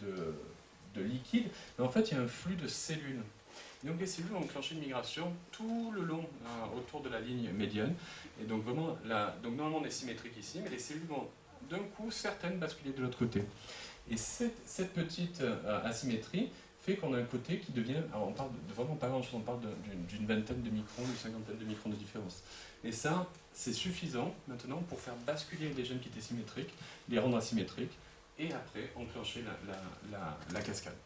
de liquide, mais en fait, il y a un flux de cellules. Et donc, les cellules vont enclencher une migration tout le long, autour de la ligne médiane. Et donc, vraiment, donc normalement, on est symétrique ici, mais les cellules vont, d'un coup, certaines basculer de l'autre côté. Et cette petite asymétrie fait qu'on a un côté qui devient, alors on parle de vraiment pas grand chose, on parle d'une vingtaine de microns, d'une cinquantaine de microns de différence. Et ça, c'est suffisant maintenant pour faire basculer les gènes qui étaient symétriques, les rendre asymétriques, et après enclencher la cascade.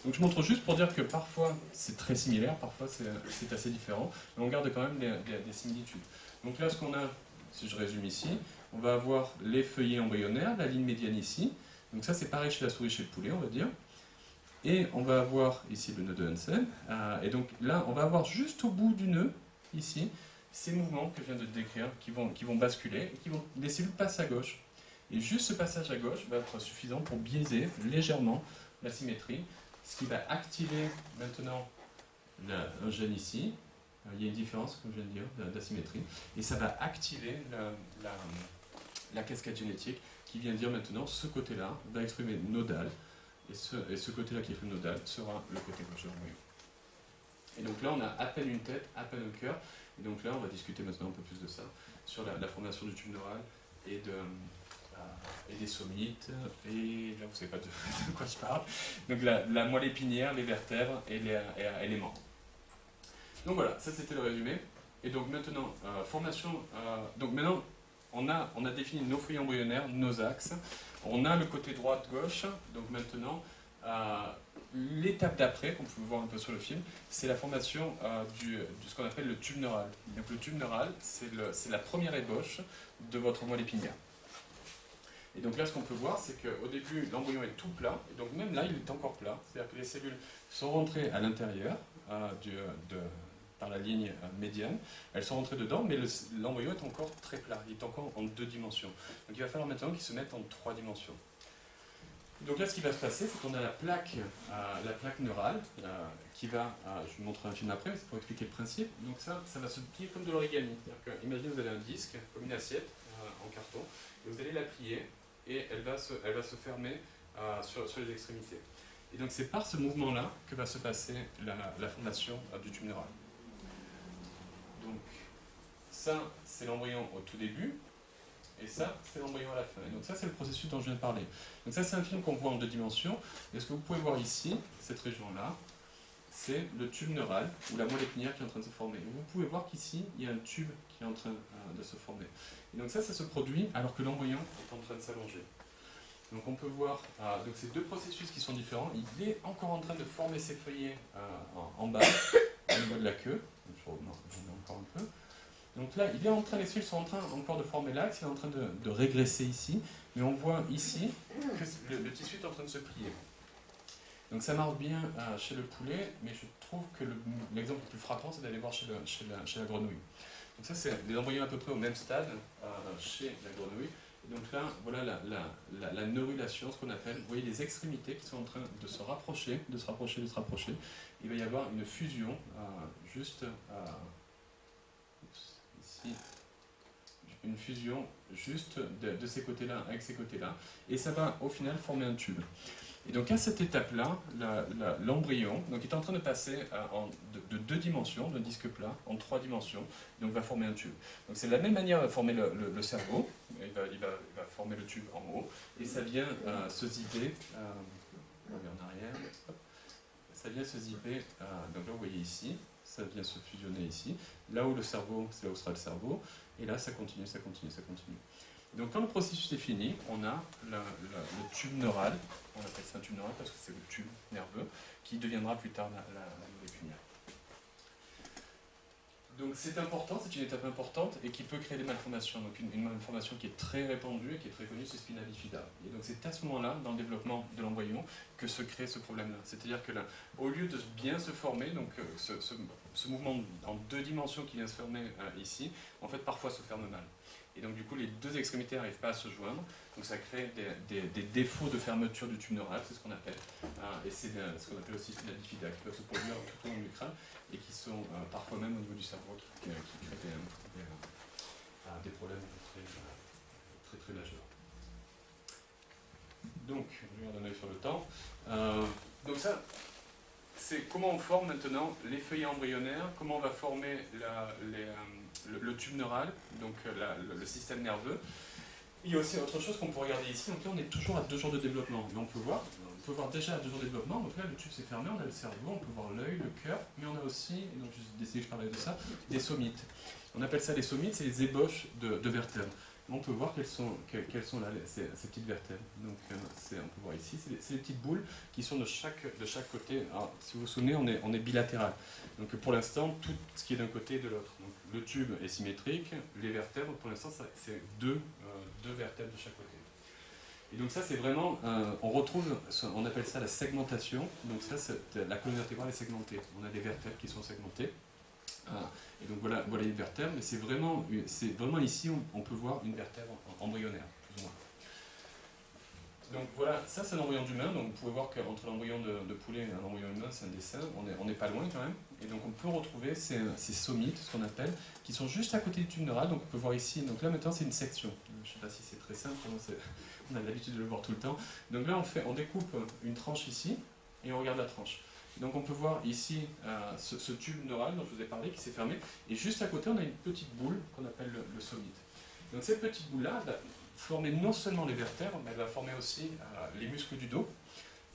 Donc je montre juste pour dire que parfois c'est très similaire, parfois c'est assez différent, mais on garde quand même des similitudes. Donc là, ce qu'on a, si je résume ici, on va avoir les feuillets embryonnaires, la ligne médiane ici. Donc ça, c'est pareil chez la souris, chez le poulet, on va dire. Et on va avoir ici le nœud de Hansen. Et donc là, on va avoir juste au bout du nœud, ici, ces mouvements que je viens de décrire, qui vont basculer, et les cellules passent à gauche. Et juste ce passage à gauche va être suffisant pour biaiser légèrement la symétrie, ce qui va activer maintenant un gène ici. Il y a une différence, comme je viens de dire, d'asymétrie. Et ça va activer la cascade génétique qui vient dire maintenant ce côté-là va exprimer nodal. Et ce côté-là qui est le nodal sera le côté gauche de l'embryon. Et donc là, on a à peine une tête, à peine un cœur. Et donc là, on va discuter maintenant un peu plus de ça, sur la formation du tube neural et des somites. Et là, vous ne savez pas de quoi je parle. Donc la moelle épinière, les vertèbres et les membres. Donc voilà, ça c'était le résumé. Et donc maintenant, formation. Donc maintenant, on a défini nos feuilles embryonnaires, nos axes. On a le côté droite-gauche. Donc maintenant, l'étape d'après, qu'on peut voir un peu sur le film, c'est la formation de ce qu'on appelle le tube neural. Donc le tube neural, c'est la première ébauche de votre moelle épinière. Et donc là, ce qu'on peut voir, c'est qu'au début, l'embryon est tout plat. Et donc même là, il est encore plat. C'est-à-dire que les cellules sont rentrées à l'intérieur par la ligne médiane. Elles sont rentrées dedans, mais l'embryon est encore très plat. Il est encore en 2 dimensions. Donc il va falloir maintenant qu'il se mette en 3 dimensions. Donc là, ce qui va se passer, c'est qu'on a la plaque neurale qui va, je vous montrerai un film après, mais c'est pour expliquer le principe. Donc ça va se plier comme de l'origami. Imaginez vous avez un disque, comme une assiette en carton, et vous allez la plier, et elle va se fermer sur les extrémités. Et donc c'est par ce mouvement-là que va se passer la formation du tube neural. Donc ça, c'est l'embryon au tout début, et ça, c'est l'embryon à la fin. Et donc ça, c'est le processus dont je viens de parler. Donc ça, c'est un film qu'on voit en 2 dimensions. Et ce que vous pouvez voir ici, cette région-là, c'est le tube neural, ou la moelle épinière qui est en train de se former. Et vous pouvez voir qu'ici, il y a un tube qui est en train de se former. Et donc ça se produit alors que l'embryon est en train de s'allonger. Donc on peut voir, donc ces 2 processus qui sont différents. Il est encore en train de former ses feuillets en bas, au niveau de la queue. Donc, je remets encore un peu. Donc là, les cellules sont en train encore de former l'axe, il est en train de régresser ici, mais on voit ici que le tissu est en train de se plier. Donc ça marche bien chez le poulet, mais je trouve que l'exemple le plus frappant, c'est d'aller voir chez la grenouille. Donc ça, c'est des embryons à peu près au même stade chez la grenouille. Et donc là, voilà la neurulation, ce qu'on appelle, vous voyez les extrémités qui sont en train de se rapprocher, de se rapprocher. Il va y avoir une fusion juste... ici, une fusion juste de ces côtés-là avec ces côtés-là, et ça va au final former un tube. Et donc à cette étape-là, l'embryon est en train de passer de 2 dimensions, d'un disque plat, en 3 dimensions, donc va former un tube. Donc c'est de la même manière va former le cerveau, il va former le tube en haut, et ça vient se zipper, on revient en arrière, ça vient se zipper, donc là vous voyez ici, ça vient se fusionner ici. Là où le cerveau, c'est là où sera le cerveau. Et là, ça continue, ça continue, ça continue. Donc quand le processus est fini, on a le tube neural, on appelle ça un tube neural parce que c'est le tube nerveux, qui deviendra plus tard la molécule nerveuse. Donc c'est important, c'est une étape importante et qui peut créer des malformations. Donc une malformation qui est très répandue et qui est très connue, c'est spina bifida. Et donc c'est à ce moment-là, dans le développement de l'embryon, que se crée ce problème-là. C'est-à-dire que là, au lieu de bien se former, donc ce mouvement en 2 dimensions qui vient se former ici, en fait parfois se ferme mal. Et donc du coup les 2 extrémités n'arrivent pas à se joindre, donc ça crée des défauts de fermeture du tube neural, c'est ce qu'on appelle, et c'est ce qu'on appelle aussi spina bifida, qui peuvent se produire tout au long du crâne, et qui sont parfois même au niveau du cerveau, qui créent des problèmes très majeurs. Donc, je regarde un œil sur le temps. Donc ça, c'est comment on forme maintenant les feuillets embryonnaires, comment on va former le tube neural, donc le système nerveux. Il y a aussi autre chose qu'on peut regarder ici. Donc là, on est toujours à 2 jours de développement. Mais on peut voir déjà à 2 jours de développement. Donc là, le tube s'est fermé, on a le cerveau, on peut voir l'œil, le cœur, mais on a aussi, et donc j'ai décidé que je parlais de ça, des somites. On appelle ça les somites, c'est les ébauches de vertèbres. On peut voir quelles sont là ces petites vertèbres. Donc on peut voir ici, c'est les petites boules qui sont de chaque côté. Alors, si vous vous souvenez, on est bilatéral. Donc pour l'instant, tout ce qui est d'un côté et de l'autre. Donc le tube est symétrique, les vertèbres, pour l'instant, c'est deux vertèbres de chaque côté. Et donc ça, c'est vraiment, on retrouve, on appelle ça la segmentation. Donc ça, la colonne vertébrale est segmentée. On a des vertèbres qui sont segmentées. Et donc voilà une vertèbre, mais c'est vraiment ici, on peut voir une vertèbre embryonnaire, plus ou moins. Donc voilà, ça c'est un embryon d'humain, donc vous pouvez voir qu'entre l'embryon de poulet et un embryon humain, c'est un dessin, on n'est pas loin quand même. Et donc on peut retrouver ces somites, ce qu'on appelle, qui sont juste à côté du tube neural, donc on peut voir ici, donc là maintenant c'est une section. Je ne sais pas si c'est très simple, on a l'habitude de le voir tout le temps. Donc là on découpe une tranche ici, et on regarde la tranche. Donc on peut voir ici ce tube neural dont je vous ai parlé qui s'est fermé, et juste à côté on a une petite boule qu'on appelle le somite. Donc cette petite boule-là va former non seulement les vertèbres, mais elle va former aussi les muscles du dos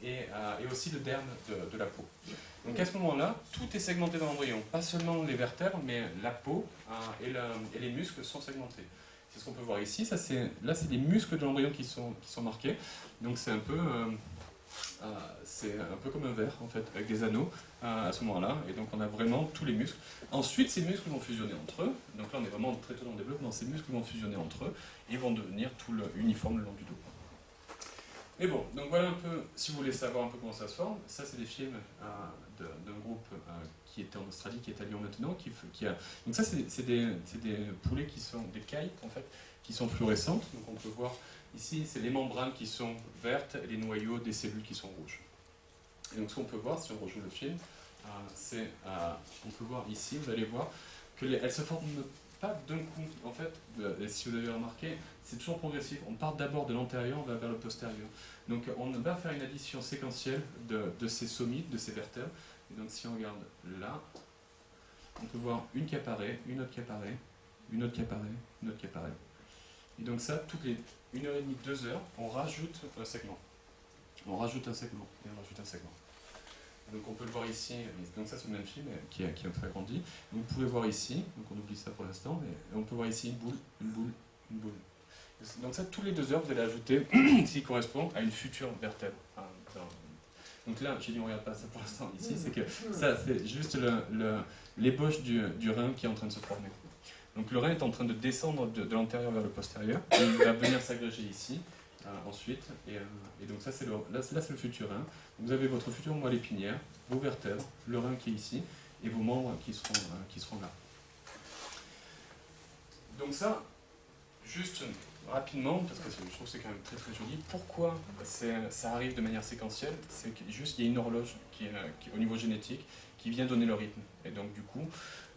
et aussi le derme de la peau. Donc à ce moment-là, tout est segmenté dans l'embryon, pas seulement les vertèbres, mais la peau et les muscles sont segmentés. C'est ce qu'on peut voir ici, là c'est les muscles de l'embryon qui sont marqués, donc c'est un peu comme un verre en fait, avec des anneaux à ce moment-là, et donc on a vraiment tous les muscles. Ensuite, ces muscles vont fusionner entre eux, donc là on est vraiment très tôt dans le développement, ces muscles vont fusionner entre eux et vont devenir tout uniforme le long du dos. Mais bon, donc voilà un peu, si vous voulez savoir un peu comment ça se forme, ça c'est des films d'un groupe qui était en Australie, qui est à Lyon maintenant, donc ça c'est des poulets qui sont, des cailles en fait, qui sont fluorescentes, donc on peut voir ici, c'est les membranes qui sont vertes et les noyaux des cellules qui sont rouges. Et donc ce qu'on peut voir, si on rejoue le film, on peut voir ici, vous allez voir, qu'elles ne se forment pas d'un coup. En fait, si vous avez remarqué, c'est toujours progressif. On part d'abord de l'antérieur, on va vers le postérieur. Donc on va faire une addition séquentielle de ces somites, de ces vertèbres. Et donc si on regarde là, on peut voir une qui apparaît, une autre qui apparaît, une autre qui apparaît, une autre qui apparaît. Et donc ça, toutes les 1h30, 2 heures, on rajoute un segment. On rajoute un segment, et on rajoute un segment. Donc on peut le voir ici, donc ça c'est le même film qui a agrandi. Donc vous pouvez voir ici, donc on oublie ça pour l'instant, mais on peut voir ici une boule, une boule, une boule. Donc ça, tous les 2 heures, vous allez ajouter ce qui correspond à une future vertèbre. Donc là, j'ai dit on ne regarde pas ça pour l'instant ici, c'est que ça c'est juste l'ébauche du rein qui est en train de se former. Donc le rein est en train de descendre de l'antérieur vers le postérieur, et il va venir s'agréger ici, ensuite, et donc ça c'est là c'est le futur rein. Vous avez votre futur moelle épinière, vos vertèbres, le rein qui est ici, et vos membres qui seront là. Donc ça, juste rapidement, parce que je trouve que c'est quand même très très joli, pourquoi ça arrive de manière séquentielle, c'est qu'il y a une horloge qui au niveau génétique qui vient donner le rythme. Et donc du coup,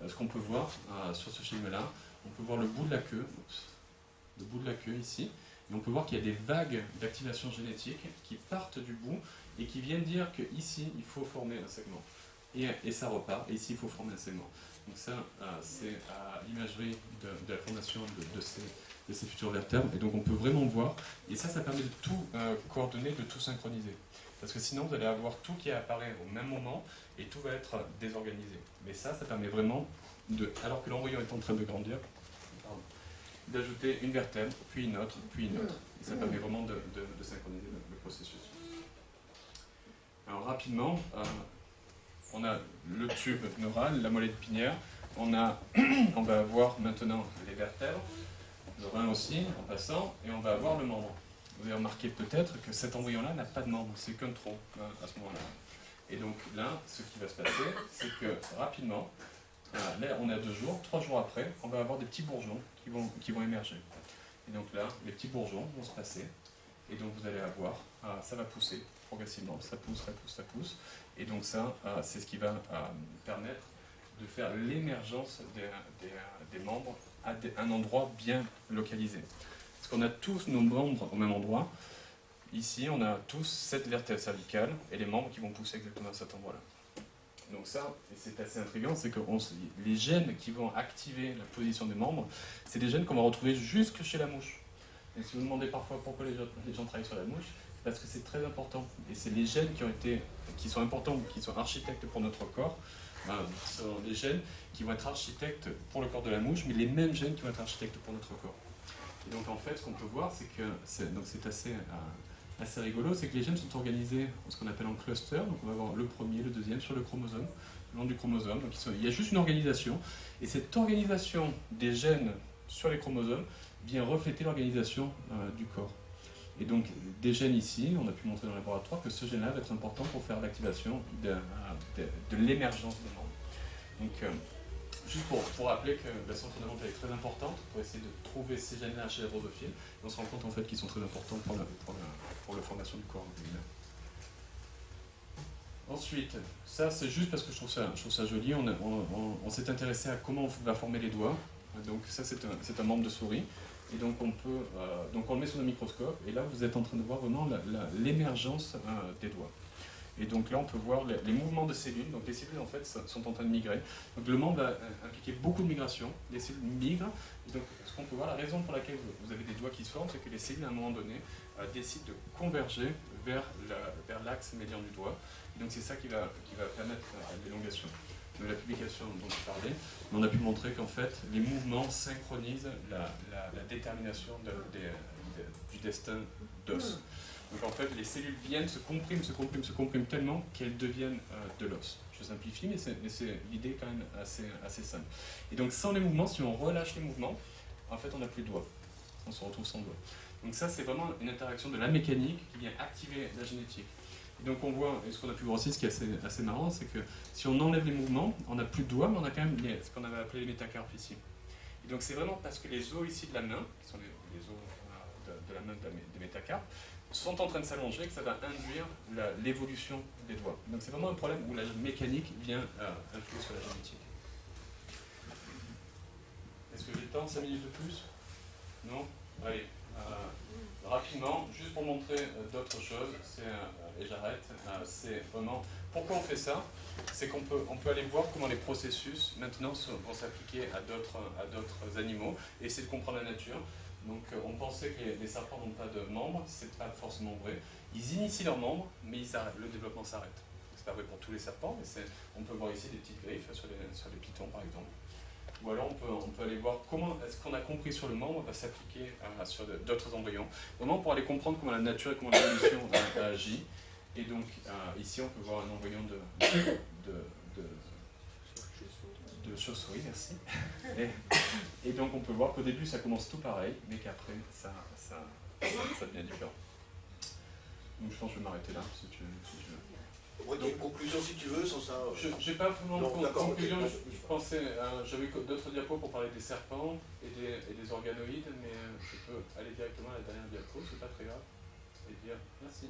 ce qu'on peut voir sur ce film-là, on peut voir le bout de la queue ici, et on peut voir qu'il y a des vagues d'activation génétique qui partent du bout et qui viennent dire qu'ici, il faut former un segment. Et ça repart, et ici, il faut former un segment. Donc ça, c'est l'imagerie de la formation de ces futures vertèbres, et donc on peut vraiment voir, et ça permet de tout coordonner, de tout synchroniser. Parce que sinon, vous allez avoir tout qui apparaît au même moment et tout va être désorganisé. Mais ça permet vraiment, alors que l'embryon est en train de grandir, d'ajouter une vertèbre, puis une autre, puis une autre. Et ça permet vraiment de synchroniser le processus. Alors rapidement, on a le tube neural, la moelle épinière, on va avoir maintenant les vertèbres, le rein aussi en passant, et on va avoir le membre. Vous avez remarqué peut-être que cet embryon-là n'a pas de membre, c'est qu'un tronc à ce moment-là. Et donc là, ce qui va se passer, c'est que rapidement, là on a 2 jours, 3 jours après, on va avoir des petits bourgeons qui vont émerger. Et donc là, les petits bourgeons vont se passer, et donc vous allez avoir, ça va pousser progressivement, ça pousse, ça pousse, ça pousse, et donc ça, c'est ce qui va permettre de faire l'émergence des membres à un endroit bien localisé. Parce qu'on a tous nos membres au même endroit. Ici, on a tous cette vertèbre cervicale et les membres qui vont pousser exactement à cet endroit-là. Donc ça, et c'est assez intriguant, c'est que les gènes qui vont activer la position des membres, c'est des gènes qu'on va retrouver jusque chez la mouche. Et si vous demandez parfois pourquoi les gens travaillent sur la mouche, c'est parce que c'est très important. Et c'est les gènes qui sont importants, qui sont architectes pour notre corps, ce sont des gènes qui vont être architectes pour le corps de la mouche, mais les mêmes gènes qui vont être architectes pour notre corps. Et donc en fait, ce qu'on peut voir, c'est que c'est assez rigolo, c'est que les gènes sont organisés ce qu'on appelle en cluster. Donc on va avoir le premier, le deuxième sur le chromosome, le long du chromosome. Donc il y a juste une organisation, et cette organisation des gènes sur les chromosomes vient refléter l'organisation du corps. Et donc des gènes ici, on a pu montrer dans le laboratoire que ce gène-là va être important pour faire l'activation de l'émergence des membres. Donc juste pour rappeler que la science fondamentale est très importante pour essayer de trouver ces gènes-là chez les drosophiles, on se rend compte en fait qu'ils sont très importants pour la formation du corps humain. Ensuite, ça c'est juste parce que je trouve ça joli, on s'est intéressé à comment on va former les doigts. Donc ça c'est un membre de souris. Et donc on le met sous un microscope, et là vous êtes en train de voir vraiment l'émergence des doigts. Et donc là on peut voir les mouvements de cellules, donc les cellules en fait sont en train de migrer. Donc le membre va impliquer beaucoup de migration, les cellules migrent, et donc ce qu'on peut voir, la raison pour laquelle vous avez des doigts qui se forment, c'est que les cellules à un moment donné décident de converger vers l'axe médian du doigt. Et donc c'est ça qui va permettre l'élongation. De la publication dont je parlais, on a pu montrer qu'en fait, les mouvements synchronisent la détermination du destin d'os. Donc en fait, les cellules viennent, se compriment tellement qu'elles deviennent de l'os. Je simplifie, mais c'est l'idée quand même assez simple. Et donc sans les mouvements, si on relâche les mouvements, en fait, on n'a plus de doigts. On se retrouve sans doigts. Donc ça, c'est vraiment une interaction de la mécanique qui vient activer la génétique. Et donc on voit, et ce qu'on a pu voir aussi, ce qui est assez marrant, c'est que si on enlève les mouvements, on n'a plus de doigts, mais on a quand même ce qu'on avait appelé les métacarpes ici. Et donc c'est vraiment parce que les os ici de la main, qui sont les os de la main des métacarpes, sont en train de s'allonger, que ça va induire l'évolution des doigts. Donc c'est vraiment un problème où la mécanique vient influer sur la génétique. Est-ce que j'ai le temps, 5 minutes de plus? Non? Allez. Rapidement, juste pour montrer d'autres choses, et j'arrête, c'est vraiment pourquoi on fait ça, c'est qu'on peut aller voir comment les processus maintenant vont s'appliquer à d'autres animaux et essayer de comprendre la nature. Donc on pensait que les serpents n'ont pas de membres, c'est pas forcément vrai. Ils initient leurs membres, mais ils arrêtent, le développement s'arrête. C'est pas vrai pour tous les serpents, mais on peut voir ici des petites griffes sur les pitons par exemple. Ou alors on peut aller voir comment est-ce qu'on a compris sur le membre va s'appliquer sur d'autres embryons. Vraiment pour aller comprendre comment la nature et comment l'évolution agit. Et donc ici on peut voir un embryon de chauve-souris, merci. Et donc on peut voir qu'au début ça commence tout pareil, mais qu'après ça devient différent. Donc je pense que je vais m'arrêter là si tu veux. On pourrait dire une conclusion si tu veux, sans ça. J'ai pas vraiment de conclusion, okay. je pensais, j'avais d'autres diapos pour parler des serpents et des organoïdes, mais je peux aller directement à la dernière diapo, c'est pas très grave, et dire merci.